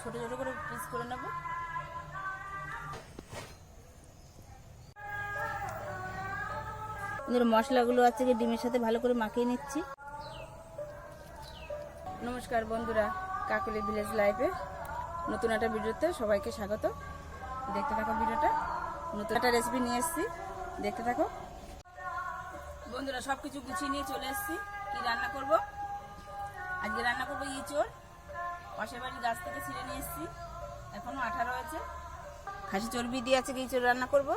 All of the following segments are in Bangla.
ছোট ছোট করে পিস করে নেব। মশলাগুলো আছে যে ডিমের সাথে ভালো করে মাখিয়ে নিচ্ছি। নমস্কার বন্ধুরা, কাকলি ভিলেজ লাইফে নতুন একটা ভিডিওতে সবাইকে স্বাগত। দেখতে থাকো ভিডিওটা, নতুন একটা রেসিপি নিয়ে এসেছি, দেখতে থাকো বন্ধুরা। সব কিছু গুছিয়ে নিয়ে চলে এসেছি। কি রান্না করব? আজকে রান্না করবো ইঁচড়। পাশের বাড়ির গাছ থেকে ছিঁড়ে নিয়ে এসেছি, এখনো আঠা রয়েছে। খাসি চর্বি দিয়ে আছে ইঁচড় রান্না করব।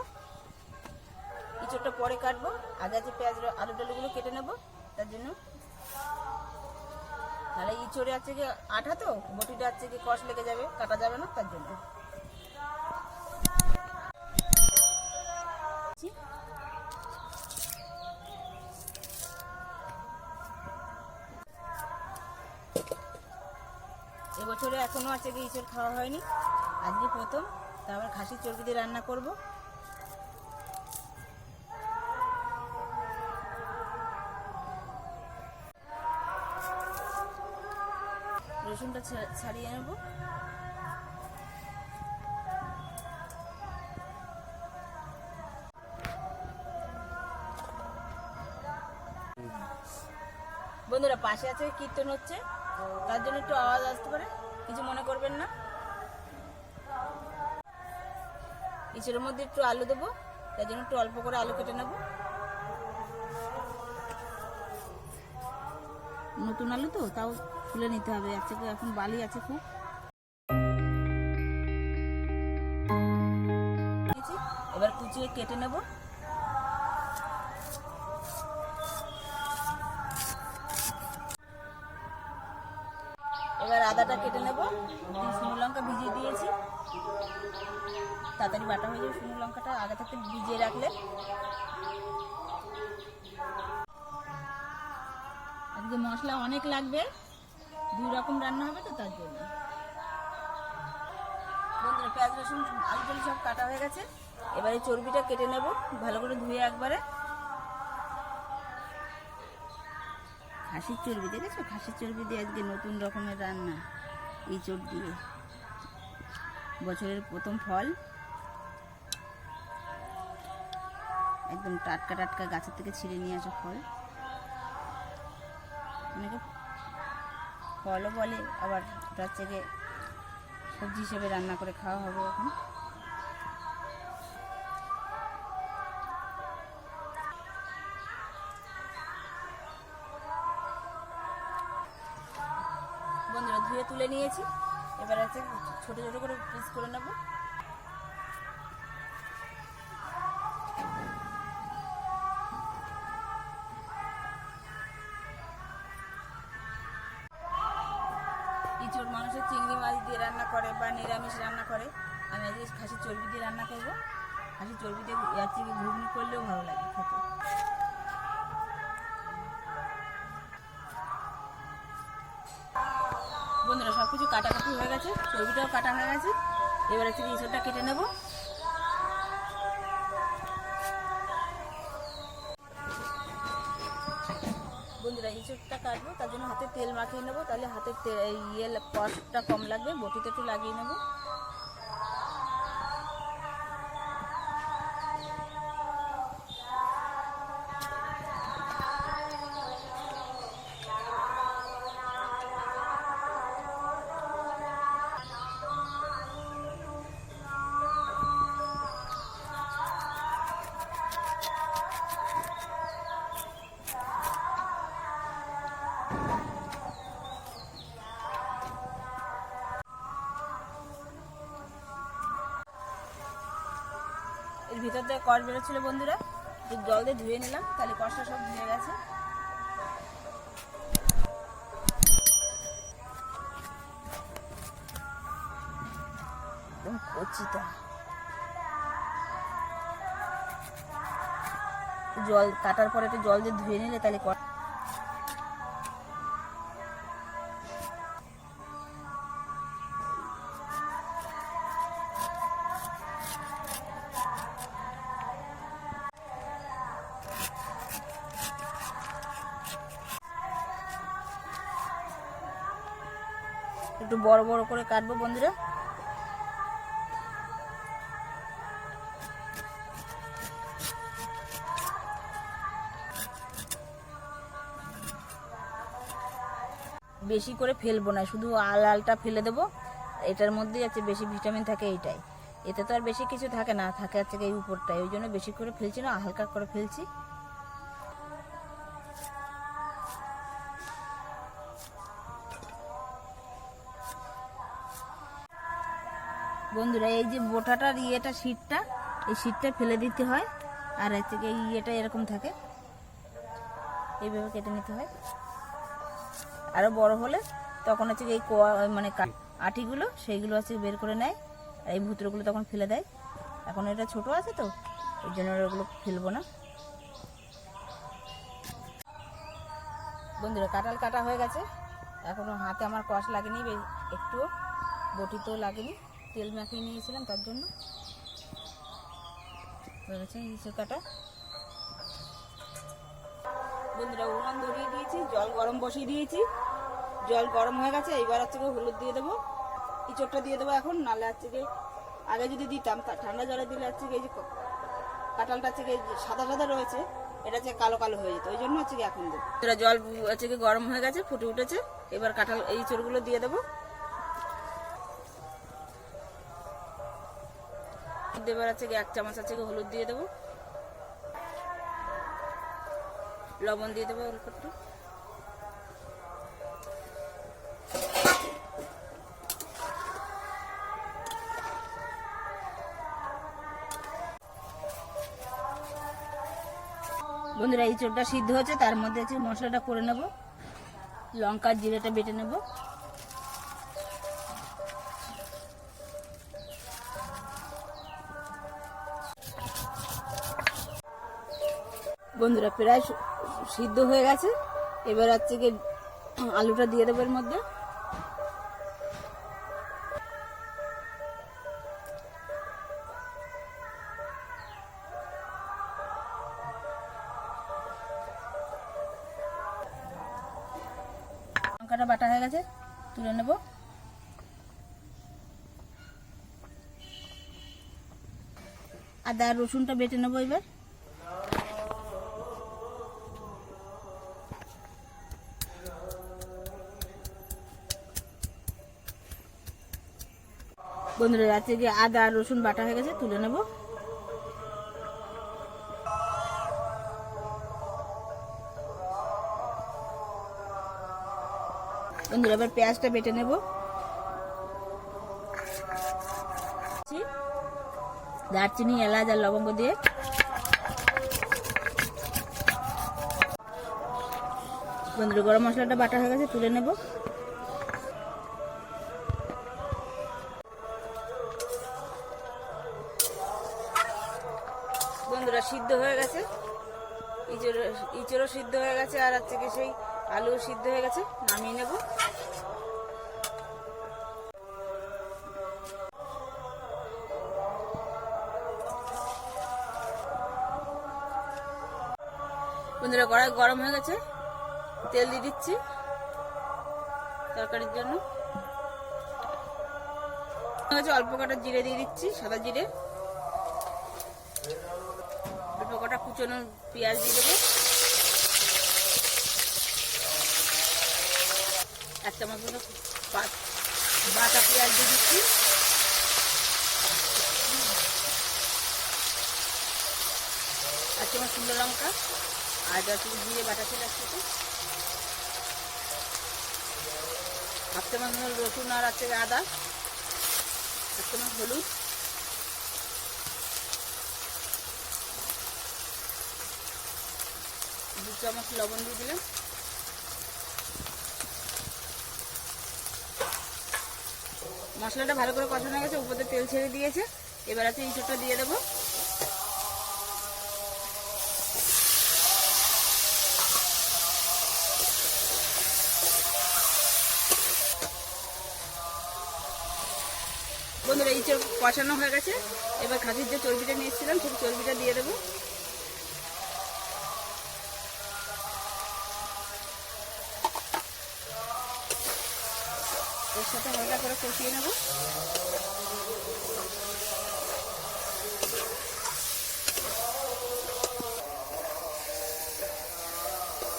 ইঁচড়টা পরে কাটবো, আগে আছে পেঁয়াজ আলু টালুগুলো কেটে নেব। তার জন্য তাহলে ইঁচড়ে আছে কি আঠা, তো বটিটা আছে কি কষ লেগে যাবে, কাটা যাবে না, তার জন্য। এবছরে এখনো আছে কি ইঁচড় খাওয়া হয়নি, আজকে প্রথম। তারপর খাসির চর্বি দিয়ে রান্না করব। রসুনটা ছাড়িয়ে নেব। বন্ধুরা, পাশে আছে কীর্তন হচ্ছে, তার জন্য একটু আওয়াজ আসতে পারে, কিছু মনে করবেন না। ইঁচড়ের মধ্যে একটু আলু দেবো, তার জন্য একটু অল্প করে আলু কেটে নেব। নতুন আলু তো, তাও তুলে নিতে হবে, এখন বালি আছে খুব। এবার কুচিয়ে কেটে নেব। এবার আদাটা কেটে নেব। শুকনো লঙ্কা ভিজিয়ে দিয়েছি, তাড়াতাড়ি বাটা হয়ে যাবে। শুকনো লঙ্কাটা আগে থেকে ভিজিয়ে রাখলে। আজকে মশলা অনেক লাগবে, 2 রকম রান্না হবে তো, তার জন্য। বন্ধুরা, পেঁয়াজ রসুন আলু টালু সব কাটা হয়ে গেছে। এবারে চর্বিটা কেটে নেব, ভালো করে ধুয়ে একবারে। খাসির চর্বি দেখেছো? খাসির চর্বি দিয়ে আজকে নতুন রকমের রান্না, ইঁচড় দিয়ে। বছরের প্রথম ফল, একদম টাটকা টাটকা গাছের থেকে ছিঁড়ে নিয়ে আসা ফল। অনেকে ফলও বলে, আবার ওটা হচ্ছে গিয়ে সবজি হিসেবে রান্না করে খাওয়া হবে এখন। বন্ধুরা, ধুয়ে তুলে নিয়েছি। এবার আছে ছোট ছোট করে পিস করে নেব। ইঁচড় মানুষের চিংড়ি মাছ দিয়ে রান্না করে বা নিরামিষ রান্না করে, আমি আজকে খাসির চর্বি দিয়ে রান্না করব। খাসির চর্বি দিয়ে ঘুগনি করলেও ভালো লাগে খেতে। বন্ধুরা, সব কিছু কাটাকাটি হয়ে গেছে, চর্বিটাও কাটা হয়ে গেছে। এবার হচ্ছে ইঁচড়টা কেটে নেব। বন্ধুরা, ইঁচড়টা কাটবো, তার জন্য হাতে তেল মাখিয়ে নেবো, তাহলে হাতের কষ্টটা কম লাগবে। বটিতে একটু লাগিয়ে নেব। এর ভিতর থেকে কষ বেরোচ্ছিল বন্ধুরা, জল দিয়ে ধুয়ে নিলাম, তাহলে কষটা সব ধুয়ে গেছে। একদম কচিটা জল কাটার পরে একটু জল দিয়ে ধুয়ে নিলে তাহলে একটু বড় বড় করে কাটবো বন্ধুরা। বেশি করে ফেলবো না, শুধু আলটা ফেলে দেবো। এটার মধ্যেই আছে বেশি ভিটামিন থাকে এইটাই, এতে তো আর বেশি কিছু থাকে না, থাকে হচ্ছে এই উপরটাই, ওই জন্য বেশি করে ফেলছি না, হালকা করে ফেলছি। বন্ধুরা এই যে বোটাটার ইয়েটা শীটটা, এই শীটটা ফেলে দিতে হয়, আর হচ্ছে এই ইয়েটা এরকম থাকে, এইভাবে কেটে নিতে হয়। আরও বড় হলে তখন হচ্ছে এই মানে আটিগুলো সেইগুলো হচ্ছে বের করে নেয়, আর এই ভুতরগুলো তখন ফেলে দেয়। এখন এটা ছোট আছে তো ওই জন্য ওগুলো ফেলবো না। বন্ধুরা কাঁঠাল কাটা হয়ে গেছে, এখনও হাতে আমার কষ লাগেনি, একটুও বটিতেও লাগেনি, তেল মাখিয়ে নিয়েছিলাম তার জন্য হয়ে গেছে ইঁচড় কাটা। বন্ধুরা উনুন ধরিয়ে দিয়েছি, জল গরম বসিয়ে দিয়েছি, জল গরম হয়ে গেছে। এইবার হচ্ছে হলুদ দিয়ে দেবো, ইঁচড়টা দিয়ে দেবো এখন, নাহলে হচ্ছে গিয়ে আগে যদি দিতাম ঠান্ডা জলে দিলে হচ্ছে এই যে কাঁঠালটা হচ্ছে সাদা সাদা রয়েছে, এটা হচ্ছে কালো কালো হয়ে যেত, ওই জন্য হচ্ছে কি এখন দেবো। এটা জল হচ্ছে কি গরম হয়ে গেছে, ফুটে উঠেছে, এবার কাঁঠাল এই ইঁচড়গুলো দিয়ে দেবো। এবার হচ্ছে কি 1 চামচ আছে হলুদ দিয়ে দেবো, লবণ দিয়ে দেবো অল্প একটু, বন্ধুরা এই চোরটা সিদ্ধ হচ্ছে, তার মধ্যে আছে মশলাটা করে নেব। লঙ্কা জিরেটা বেটে নেব, বন্ধুরা প্রায় সিদ্ধ হয়ে গেছে। এবার হচ্ছে কি আলুটা দিয়ে দেবো এর মধ্যে, লঙ্কাটা বাটা হয়ে গেছে, তুলে নেব। আদা রসুনটা বেটে নেবো এবার, বন্ধুরা রাতে যে আদা আর রসুন বাটা হয়ে গেছে, তুলে নেব। বন্ধুরা এবার পেঁয়াজটা বেটে নেব, দারচিনি এলাচ আর লবঙ্গ দিয়ে, বন্ধুরা গরম মশলাটা বাটা হয়ে গেছে, তুলে নেব। বন্ধুরা সিদ্ধ হয়ে গেছে, ইঁচড়ও সিদ্ধ হয়ে গেছে, আর হচ্ছে কি সেই আলু সিদ্ধ হয়ে গেছে, নামিয়ে নেব। বন্ধুরা কড়াই গরম হয়ে গেছে, তেল দিয়ে দিচ্ছি তরকারির জন্য। অল্প কটা জিরে দিয়ে দিচ্ছি, সাদা জিরে, অল্প কটা কুচনো পেঁয়াজ দিয়ে দেবো, 1 চামচ মতো বাটা পেঁয়াজ দিয়ে দিচ্ছি, 1 চামচ শুকনো লঙ্কা, আর যত জিরে বাটা ছিল একসাথে, 1/2 চামচ রসুন আর আছে আদা, 1 চামচ হলুদ, 2 চামচ লবণ দিয়ে দিলাম। মশলাটা ভালো করে কষানো গেছে, উপরে তেল ছেড়ে দিয়েছে, এবার আছে ইঁচড়টা দিয়ে দেবো। বন্ধুরা ইঁচড় কষানো হয়ে গেছে, এবার খাসির যে চর্বিটা নিয়েছিলাম সেই চর্বিটা দিয়ে দেবো। এর সাথে হয়ে করে কষিয়ে নেব।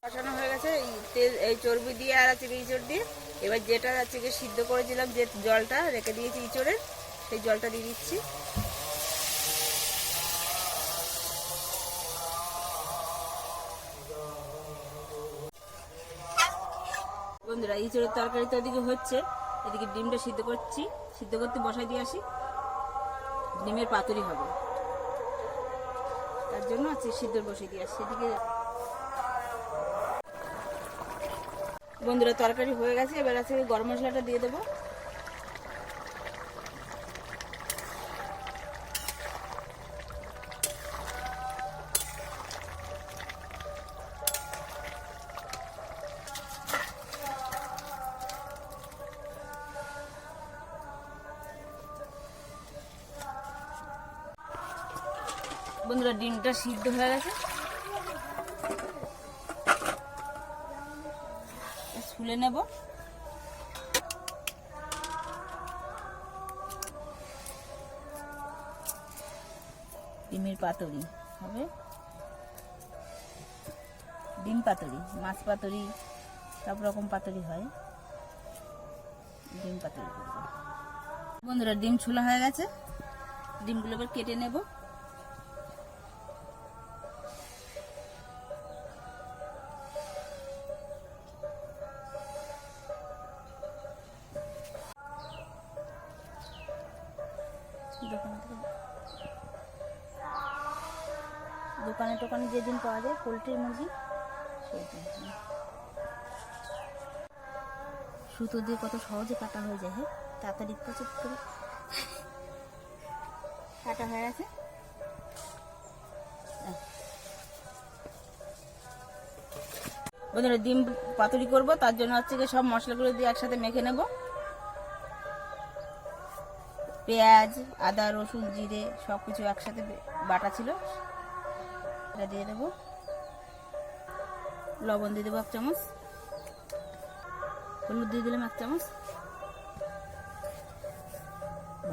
কষানো হয়ে গেছে এই চর্বি দিয়ে আর আছে ইঁচড় দিয়ে। এবার যেটা আছে সিদ্ধ করেছিলাম, যে জলটা রেখে দিয়েছি ইঁচড়ের, সেই জলটা দিয়ে দিচ্ছি। বন্ধুরা, ইঁচড়ের তরকারি তো ওদিকে হচ্ছে, এদিকে ডিমটা সিদ্ধ করছি। সিদ্ধ করতে বসাই দিয়ে আসি, ডিমের পাতুরি হবে, তার জন্য আছে সিদ্ধ বসিয়ে দিয়ে আসছি। এদিকে বন্ধুরা তরকারি হয়ে গেছে, এবার আছে গরম মশলাটা দিয়ে দেবো। বন্ধুরা ডিমটা সিদ্ধ হয়ে গেছে, ছুলে নেব। ডিমের পাতুরি হবে, ডিম পাতুরি, মাছ পাতুরি, সব রকম পাতুরি হয়, ডিম পাতুরি করবো। বন্ধুরা ডিম ছোলা হয়ে গেছে, ডিমগুলো এবার কেটে নেব। দোকানে টোকানে যেদিন পাওয়া যায় পোলট্রির মুরগি, সুতো দিয়ে কত সহজে কাটা হয়ে যায়। হ্যাঁ, তাড়াতাড়ি পছন্দ করে কাটা হয়ে গেছে। বন্ধুরা ডিম পাতুরি করব, তার জন্য হচ্ছে সব মশলাগুলো দিয়ে একসাথে মেখে নেব। পেঁয়াজ, আদা, রসুন, জিরে সব কিছু একসাথে বাটা ছিল, এটা দিয়ে দেবো। লবণ দিয়ে দেবো 1 চামচ, হলুদ দিয়ে দিলাম 1 চামচ।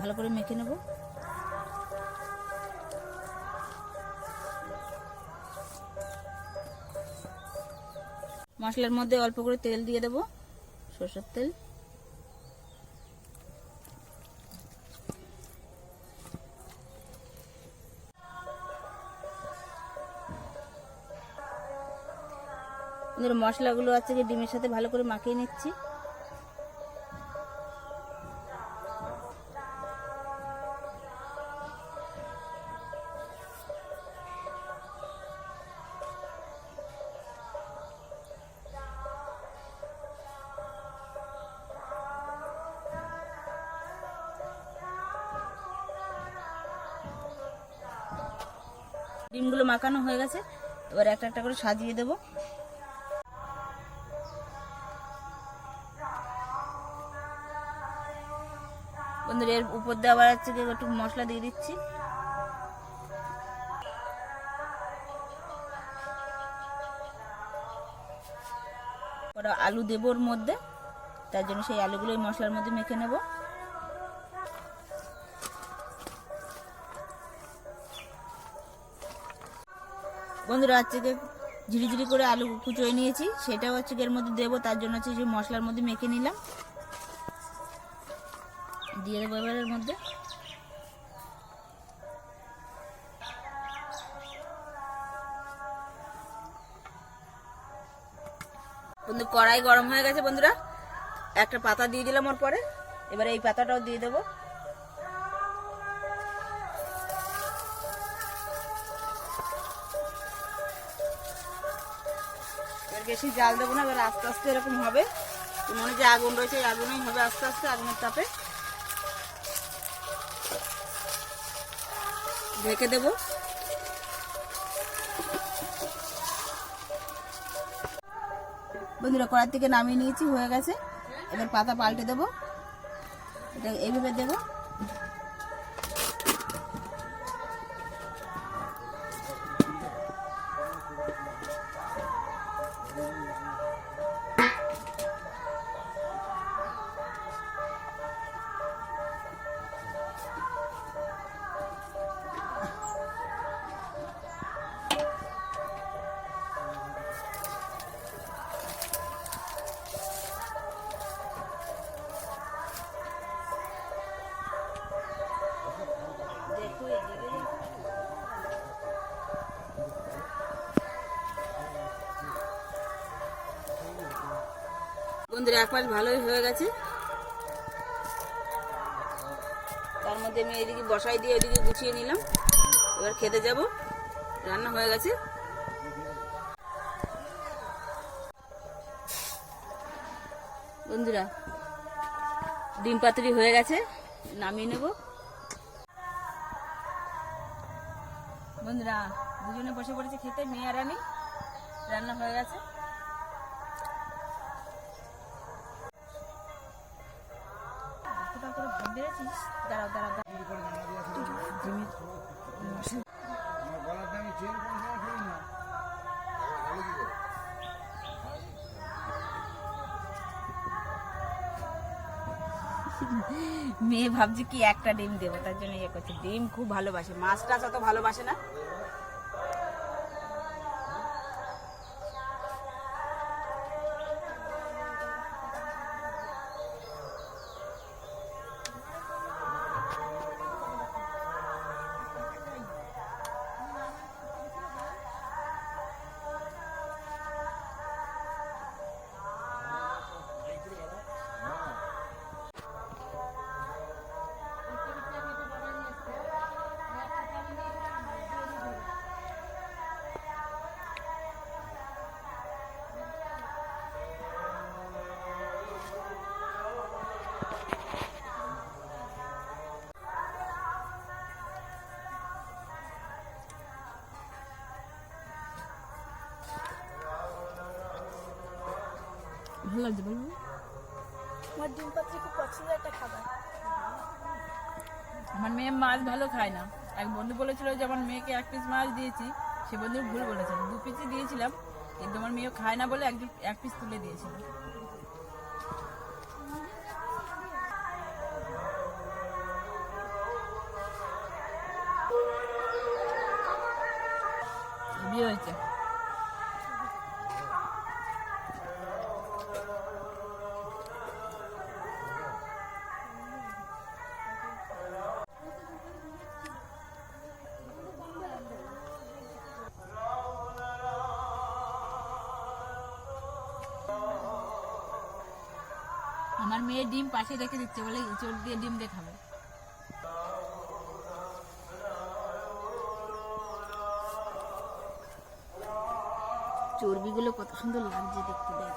ভালো করে মেখে নেব। মশলার মধ্যে অল্প করে তেল দিয়ে দেবো, সরষের তেল। মশলাগুলো আছে যে ডিমের সাথে ভালো করে মাখিয়ে নিচ্ছি। ডিমগুলো মাখানো হয়ে গেছে, এবার একটা একটা করে সাজিয়ে দেবো। বন্ধুরা এর উপর দিয়ে আবার হচ্ছে একটু মশলা দিয়ে দিচ্ছি। আলু দেবো ওর মধ্যে, তার জন্য সেই আলুগুলো এই মশলার মধ্যে মেখে নেব। বন্ধুরা হচ্ছে ঝিরিঝিরি করে আলু কুচোয় নিয়েছি, সেটাও হচ্ছে এর মধ্যে দেবো, তার জন্য হচ্ছে যে মশলার মধ্যে মেখে নিলাম, দিয়ে দেবো এবারের মধ্যে। বন্ধু কড়াই গরম হয়ে গেছে, বন্ধুরা একটা পাতা দিয়ে দিলাম ওর পরে, এবারে এই পাতাটাও দিয়ে দেবো। বেশি জাল দেবো না, এবার আস্তে আস্তে এরকম হবে, মনে যে আগুন রয়েছে এই আগুনেই হবে, আস্তে আস্তে আগুনের তাপে ঢেকে দেব। বন্ধুরা কড়াই থেকে নামিয়ে নিয়েছি, হয়ে গেছে। এবার পাতা পাল্টে দেবো, এটা এইভাবে দেবো। বন্ধুরা এক পাশ ভালোই হয়ে গেছে, তার মধ্যে আমি এদিকে বসাই দিয়ে এদিকে গুছিয়ে নিলাম। এবার খেতে যাব, রান্না হয়ে গেছে। বন্ধুরা ডিম পাতুরি হয়ে গেছে, নামিয়ে নেব। বন্ধুরা দুজনে বসে পড়েছে খেতে, মেয়ে আর আমি। রান্না হয়ে গেছে। দাঁড়াও দাঁড়াও মেয়ে ভাবছি কি একটা ডিম দেবো, তার জন্য ইয়ে করছে। ডিম খুব ভালোবাসে, মাছ টাছ অত ভালোবাসে না। ভালো লাগছে বলবো। আমার ডিম পাতুরি খুব পছন্দের একটা খাবার। আমার মেয়ে মাছ ভালো খায় না। এক বন্ধু বলেছিল যে আমার মেয়েকে 1 পিস মাছ দিয়েছি, সে বন্ধু ভুল বলেছে, 2 পিসই দিয়েছিলাম, কিন্তু আমার মেয়ে খায় না বলে 1 পিস তুলে দিয়েছিল। বিয়ে হয়েছে। আমার মেয়ে ডিম পাশে রেখে দিচ্ছে, বলে চোর দিয়ে ডিম দিয়ে খাবে। চর্বিগুলো কত সুন্দর লাগছে দেখতে, দেখ।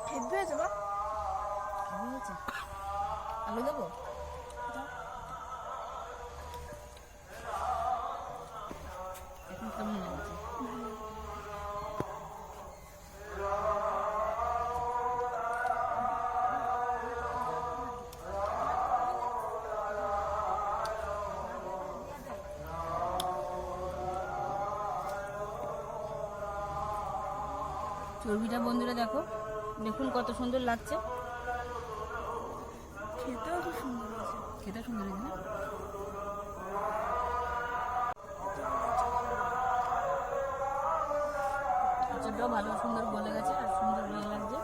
হেভি হয়েছে বা? কেমন হয়েছে? আলু দেবো? এখন কেমন লাগছে? চর্বিটা বন্ধুরা দেখো, দেখুন কত সুন্দর লাগছে। খেতেও খুব সুন্দর হয়েছে। খেতে সুন্দর হয়েছে না? আচারটাও ভালো সুন্দর গলে গেছে আর সুন্দর ভালো লাগছে,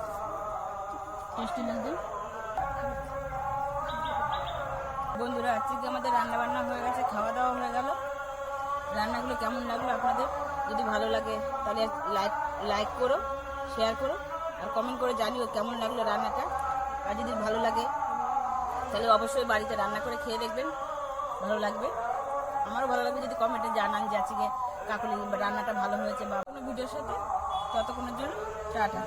টেস্টি লাগছে। বন্ধুরা আজকে আমাদের রান্না বান্না হয়ে গেছে, খাওয়া দাওয়া হয়ে গেল। রান্নাগুলো কেমন লাগলো আপনাদের? যদি ভালো লাগে তাহলে লাইক করো, শেয়ার করো আর কমেন্ট করে জানিও কেমন লাগলো রান্নাটা। আর যদি ভালো লাগে তাহলে অবশ্যই বাড়িতে রান্না করে খেয়ে দেখবেন, ভালো লাগবে। আমারও ভালো লাগবে যদি কমেন্টে জানান যে আজকে কাকুলি রান্নাটা ভালো হয়েছে বা কোনো ভিডিওর সাথে। ততক্ষণের জন্য টাটা।